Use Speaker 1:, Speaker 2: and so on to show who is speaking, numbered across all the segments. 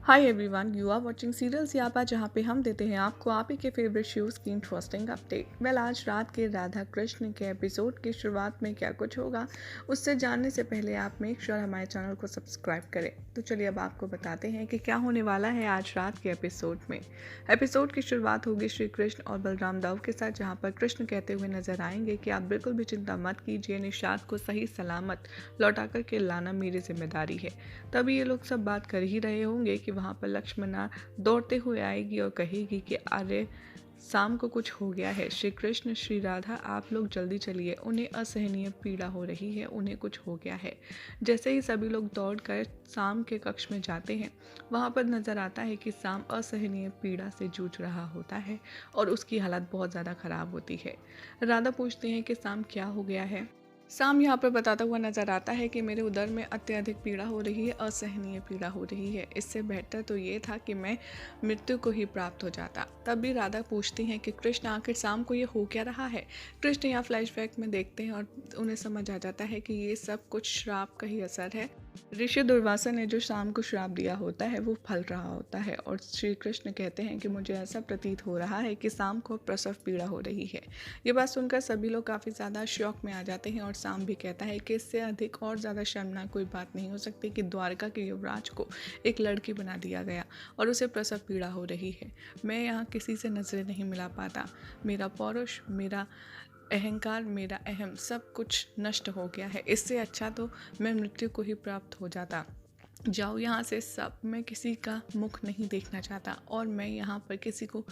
Speaker 1: Hi everyone, you are watching serials यापा, जहाँ पे हम देते हैं आपको आप ही के फेवरेट शोज़ की इंटरेस्टिंग अपडेट। आज रात के राधा कृष्ण के एपिसोड की शुरुआत में क्या कुछ होगा, उससे जानने से पहले आप मेक श्योर हमारे चैनल को सब्सक्राइब करें। तो चलिए अब आपको बताते हैं कि क्या होने वाला है आज रात के एपिसोड में। एपिसोड की शुरुआत होगी श्री कृष्ण और बलराम दाऊ के साथ, जहाँ पर कृष्ण कहते हुए नजर आएंगे कि आप बिल्कुल भी चिंता मत कीजिए, निषाद को सही सलामत लौटा कर के लाना मेरी जिम्मेदारी है। तभी ये लोग सब बात कर ही रहे होंगे कि वहाँ पर लक्ष्मणा दौड़ते हुए आएगी और कहेगी कि अरे शाम को कुछ हो गया है। श्री कृष्ण, श्री राधा, आप लोग जल्दी चलिए, उन्हें असहनीय पीड़ा हो रही है, उन्हें कुछ हो गया है। जैसे ही सभी लोग दौड़कर शाम के कक्ष में जाते हैं, वहाँ पर नज़र आता है कि शाम असहनीय पीड़ा से जूझ रहा होता है और उसकी हालत बहुत ज़्यादा ख़राब होती है। राधा पूछती हैं कि शाम क्या हो गया है। शाम यहाँ पर बताता हुआ नजर आता है कि मेरे उदर में अत्यधिक पीड़ा हो रही है, असहनीय पीड़ा हो रही है। इससे बेहतर तो ये था कि मैं मृत्यु को ही प्राप्त हो जाता। तब भी राधा पूछती हैं कि कृष्ण, आखिर शाम को ये हो क्या रहा है। कृष्ण यहाँ फ्लैशबैक में देखते हैं और उन्हें समझ आ जाता है कि ये सब कुछ श्राप का ही असर है। ऋषि दुर्वासा ने जो शाम को श्राप दिया होता है वो फल रहा होता है और श्री कृष्ण कहते हैं कि मुझे ऐसा प्रतीत हो रहा है कि शाम को प्रसव पीड़ा हो रही है। ये बात सुनकर सभी लोग काफ़ी ज़्यादा शॉक में आ जाते हैं और शाम भी कहता है कि इससे अधिक और ज़्यादा शर्मनाक कोई बात नहीं हो सकती कि द्वारका के युवराज को एक लड़की बना दिया गया और उसे प्रसव पीड़ा हो रही है। मैं यहाँ किसी से नज़रें नहीं मिला पाता। मेरा पौरुष, मेरा अहंकार, मेरा अहम सब कुछ नष्ट हो गया है। इससे अच्छा तो मैं मृत्यु को ही प्राप्त हो जाता। जाओ यहाँ से सब, मैं किसी का मुख नहीं देखना चाहता और मैं यहाँ पर किसी को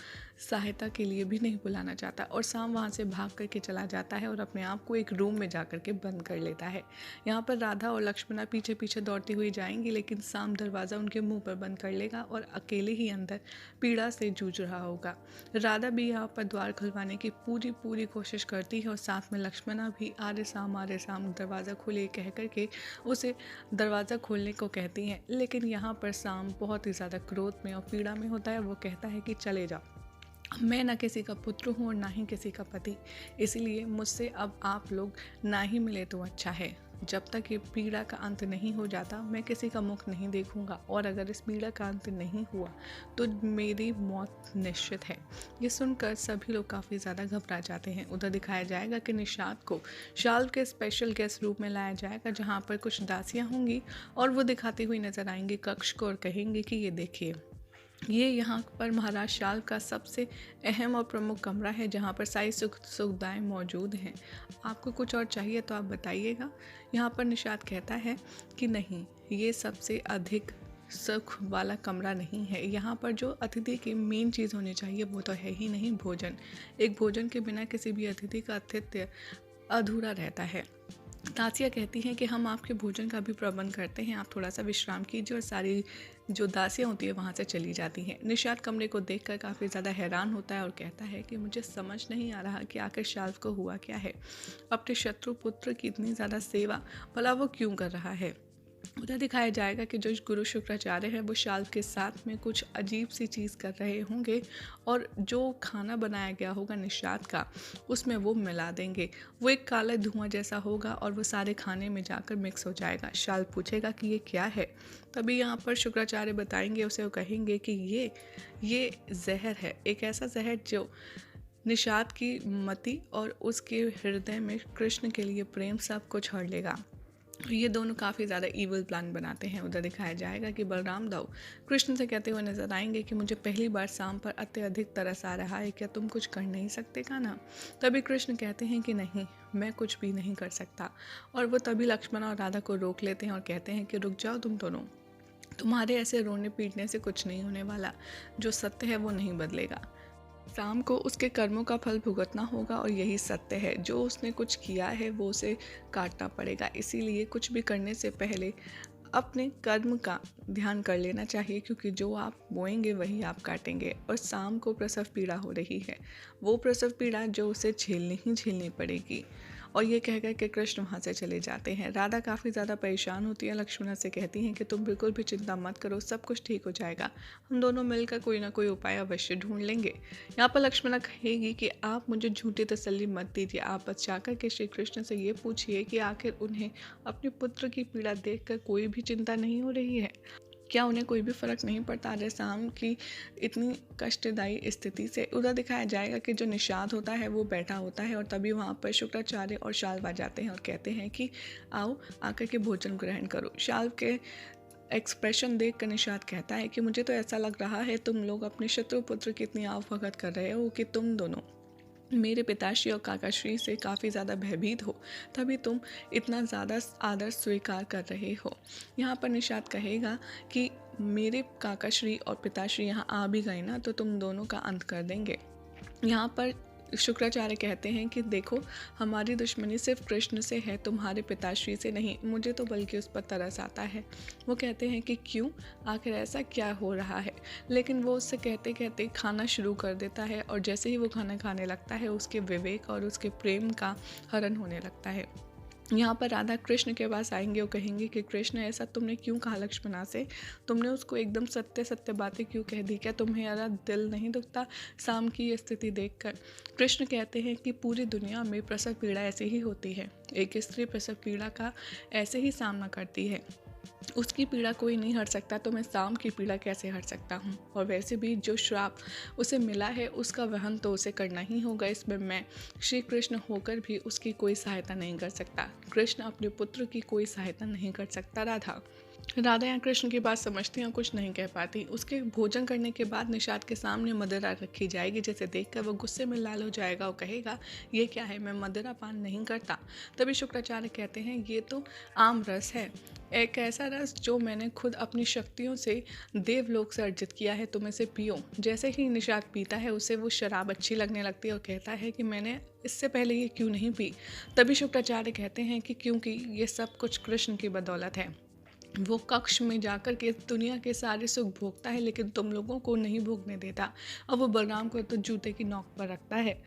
Speaker 1: सहायता के लिए भी नहीं बुलाना चाहता। और शाम वहाँ से भाग करके चला जाता है और अपने आप को एक रूम में जा कर के बंद कर लेता है। यहाँ पर राधा और लक्ष्मणा पीछे पीछे दौड़ती हुई जाएंगी, लेकिन शाम दरवाज़ा उनके मुंह पर बंद कर लेगा और अकेले ही अंदर पीड़ा से जूझ रहा होगा। राधा भी यहाँ पर द्वार खुलवाने की पूरी पूरी कोशिश करती है और साथ में लक्ष्मणा भी आरे शाम दरवाज़ा खोले कह करके उसे दरवाज़ा खोलने को कहती हैं। लेकिन यहाँ पर शाम बहुत ही ज़्यादा क्रोध में और पीड़ा में होता है। वो कहता है कि चले जाओ, मैं ना किसी का पुत्र हूँ और ना ही किसी का पति, इसलिए मुझसे अब आप लोग ना ही मिले तो अच्छा है। जब तक ये पीड़ा का अंत नहीं हो जाता मैं किसी का मुख नहीं देखूंगा और अगर इस पीड़ा का अंत नहीं हुआ तो मेरी मौत निश्चित है। ये सुनकर सभी लोग काफ़ी ज़्यादा घबरा जाते हैं। उधर दिखाया जाएगा कि निषाद को शाल्व के स्पेशल गेस्ट रूप में लाया जाएगा, जहाँ पर कुछ दासियाँ होंगी और वो दिखाती हुई नजर आएंगी कक्ष को और कहेंगे कि ये देखिए, ये यहाँ पर महाराज शाल्व का सबसे अहम और प्रमुख कमरा है, जहाँ पर सारी सुविधाएं मौजूद हैं। आपको कुछ और चाहिए तो आप बताइएगा। यहाँ पर निषाद कहता है कि नहीं, ये सबसे अधिक सुख वाला कमरा नहीं है। यहाँ पर जो अतिथि की मेन चीज़ होनी चाहिए वो तो है ही नहीं, भोजन। एक भोजन के बिना किसी भी अतिथि का आतिथ्य अधूरा रहता है। दासियाँ कहती हैं कि हम आपके भोजन का भी प्रबंध करते हैं, आप थोड़ा सा विश्राम कीजिए, और सारी जो दासियाँ होती है वहाँ से चली जाती हैं। निषाद कमरे को देखकर काफ़ी ज़्यादा हैरान होता है और कहता है कि मुझे समझ नहीं आ रहा कि आखिर शाल्व को हुआ क्या है। अपने शत्रु पुत्र की इतनी ज़्यादा सेवा भला वो क्यों कर रहा है। उधर दिखाया जाएगा कि जो गुरु शुक्राचार्य है वो शाल्व के साथ में कुछ अजीब सी चीज़ कर रहे होंगे और जो खाना बनाया गया होगा निषाद का उसमें वो मिला देंगे। वो एक काला धुआं जैसा होगा और वो सारे खाने में जाकर मिक्स हो जाएगा। शाल्व पूछेगा कि ये क्या है। तभी यहाँ पर शुक्राचार्य बताएंगे उसे, वो कहेंगे कि ये जहर है, एक ऐसा जहर जो निषाद की मति और उसके हृदय में कृष्ण के लिए प्रेम सब कुछ हर लेगा। ये दोनों काफ़ी ज़्यादा ईवल प्लान बनाते हैं। उधर दिखाया जाएगा कि बलराम दाऊ कृष्ण से कहते हुए नजर आएंगे कि मुझे पहली बार शाम पर अत्यधिक तरस आ रहा है, क्या तुम कुछ कर नहीं सकते का ना। तभी कृष्ण कहते हैं कि नहीं, मैं कुछ भी नहीं कर सकता। और वो तभी लक्ष्मणा और राधा को रोक लेते हैं और कहते हैं कि रुक जाओ तुम दोनों, तुम्हारे ऐसे रोने पीटने से कुछ नहीं होने वाला। जो सत्य है वो नहीं बदलेगा। शाम को उसके कर्मों का फल भुगतना होगा और यही सत्य है। जो उसने कुछ किया है वो उसे काटना पड़ेगा। इसीलिए कुछ भी करने से पहले अपने कर्म का ध्यान कर लेना चाहिए, क्योंकि जो आप बोएंगे वही आप काटेंगे। और शाम को प्रसव पीड़ा हो रही है, वो प्रसव पीड़ा जो उसे झेलनी पड़ेगी। और ये कह कर के कृष्ण वहाँ से चले जाते हैं। राधा काफ़ी ज़्यादा परेशान होती है, लक्ष्मणा से कहती हैं कि तुम बिल्कुल भी चिंता मत करो, सब कुछ ठीक हो जाएगा, हम दोनों मिलकर कोई ना कोई उपाय अवश्य ढूंढ लेंगे। यहाँ पर लक्ष्मणा कहेगी कि आप मुझे झूठी तसल्ली मत दीजिए, आप बस जाकर के श्री कृष्ण से ये पूछिए कि आखिर उन्हें अपने पुत्र की पीड़ा देखकर कोई भी चिंता नहीं हो रही है। क्या उन्हें कोई भी फ़र्क नहीं पड़ता अजय शाम की इतनी कष्टदायी स्थिति से? उधर दिखाया जाएगा कि जो निषाद होता है वो बैठा होता है और तभी वहाँ पर शुक्राचार्य और शाल्व आ जाते हैं और कहते हैं कि आओ आकर के भोजन ग्रहण करो। शाल्व के एक्सप्रेशन देख कर निषाद कहता है कि मुझे तो ऐसा लग रहा है तुम लोग अपने शत्रु पुत्र की इतनी आवभगत कर रहे हो कि तुम दोनों मेरे पिताश्री और काकाश्री से काफ़ी ज़्यादा भयभीत हो, तभी तुम इतना ज़्यादा आदर स्वीकार कर रहे हो। यहाँ पर निषाद कहेगा कि मेरे काकाश्री और पिताश्री यहाँ आ भी गए ना तो तुम दोनों का अंत कर देंगे। यहाँ पर शुक्राचार्य कहते हैं कि देखो, हमारी दुश्मनी सिर्फ कृष्ण से है, तुम्हारे पिताश्री से नहीं। मुझे तो बल्कि उस पर तरस आता है। वो कहते हैं कि क्यों, आखिर ऐसा क्या हो रहा है? लेकिन वो उससे कहते कहते खाना शुरू कर देता है और जैसे ही वो खाना खाने लगता है उसके विवेक और उसके प्रेम का हरण होने लगता है। यहाँ पर राधा कृष्ण के पास आएंगे और कहेंगे कि कृष्ण ऐसा तुमने क्यों कहा लक्ष्मणा से? तुमने उसको एकदम सत्य सत्य बातें क्यों कह दी? क्या तुम्हारा दिल नहीं दुखता शाम की ये स्थिति देखकर? कृष्ण कहते हैं कि पूरी दुनिया में प्रसव पीड़ा ऐसी ही होती है। एक स्त्री प्रसव पीड़ा का ऐसे ही सामना करती है। उसकी पीड़ा कोई नहीं हट सकता तो मैं शाम की पीड़ा कैसे हट सकता हूँ? और वैसे भी जो श्राप उसे मिला है उसका वहन तो उसे करना ही होगा। इसमें मैं श्री कृष्ण होकर भी उसकी कोई सहायता नहीं कर सकता। कृष्ण अपने पुत्र की कोई सहायता नहीं कर सकता। राधा यहाँ कृष्ण की बात समझती हैं और कुछ नहीं कह पाती। उसके भोजन करने के बाद निषाद के सामने मदिरा रखी जाएगी, जिसे देखकर वो गुस्से में लाल हो जाएगा और कहेगा ये क्या है, मैं मदिरा पान नहीं करता। तभी शुक्राचार्य कहते हैं ये तो आम रस है, एक ऐसा रस जो मैंने खुद अपनी शक्तियों से देवलोक से अर्जित किया है, तुम इसे पियो। जैसे ही निषाद पीता है उसे वो शराब अच्छी लगने लगती है और कहता है कि मैंने इससे पहले ये क्यों नहीं पी। तभी शुक्राचार्य कहते हैं कि क्योंकि ये सब कुछ कृष्ण की बदौलत है। वो कक्ष में जाकर के दुनिया के सारे सुख भोगता है लेकिन तुम लोगों को नहीं भोगने देता और वो बलराम को तो जूते की नोक पर रखता है।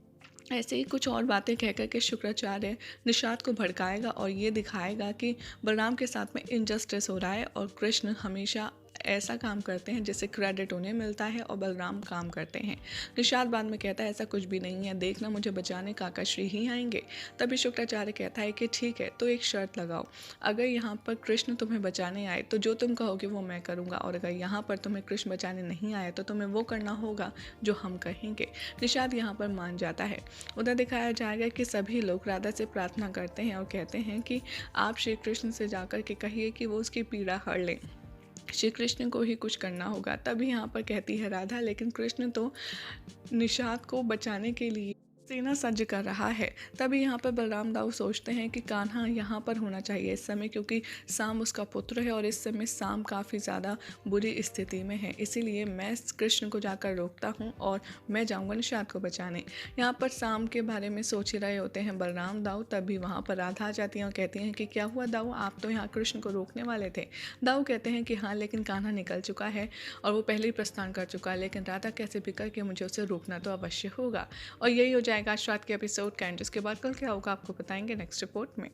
Speaker 1: ऐसे ही कुछ और बातें कहकर के शुक्राचार्य निषाद को भड़काएगा और ये दिखाएगा कि बलराम के साथ में इनजस्टिस हो रहा है और कृष्ण हमेशा ऐसा काम करते हैं जिससे क्रेडिट उन्हें मिलता है और बलराम काम करते हैं। निषाद बाद में कहता है ऐसा कुछ भी नहीं है, देखना मुझे बचाने काकाश्री ही आएंगे। तभी शुक्राचार्य कहता है कि ठीक है, तो एक शर्त लगाओ, अगर यहाँ पर कृष्ण तुम्हें बचाने आए तो जो तुम कहोगे वो मैं करूँगा, और अगर यहाँ पर तुम्हें कृष्ण बचाने नहीं आए तो तुम्हें वो करना होगा जो हम कहेंगे। निषाद यहाँ पर मान जाता है। उधर दिखाया जाएगा कि सभी लोग राधा से प्रार्थना करते हैं और कहते हैं कि आप श्री कृष्ण से जाकर के कहिए कि वो उसकी पीड़ा हर लें, श्री कृष्ण को ही कुछ करना होगा। तभी यहाँ पर कहती है राधा, लेकिन कृष्ण तो निषाद को बचाने के लिए सेना सज्ज कर रहा है। तभी यहाँ पर बलराम दाऊ सोचते हैं कि कान्हा यहाँ पर होना चाहिए इस समय, क्योंकि शाम उसका पुत्र है और इस समय शाम काफ़ी ज़्यादा बुरी स्थिति में है, इसीलिए मैं कृष्ण को जाकर रोकता हूँ और मैं जाऊँगा निषाद को बचाने। यहाँ पर शाम के बारे में सोच ही रहे होते हैं बलराम दाऊ, तभी वहाँ पर राधा आ जाती हैं और कहती हैं कि क्या हुआ दाऊ, आप तो यहाँ कृष्ण को रोकने वाले थे। दाऊ कहते हैं कि हाँ, लेकिन कान्हा निकल चुका है और वो पहले ही प्रस्थान कर चुका है, लेकिन राधा कैसे भी करके मुझे उसे रोकना तो अवश्य होगा। और यही हो जाएगा आज रात के एपिसोड का एंड। जिसके बाद कल क्या होगा आपको बताएंगे नेक्स्ट रिपोर्ट में।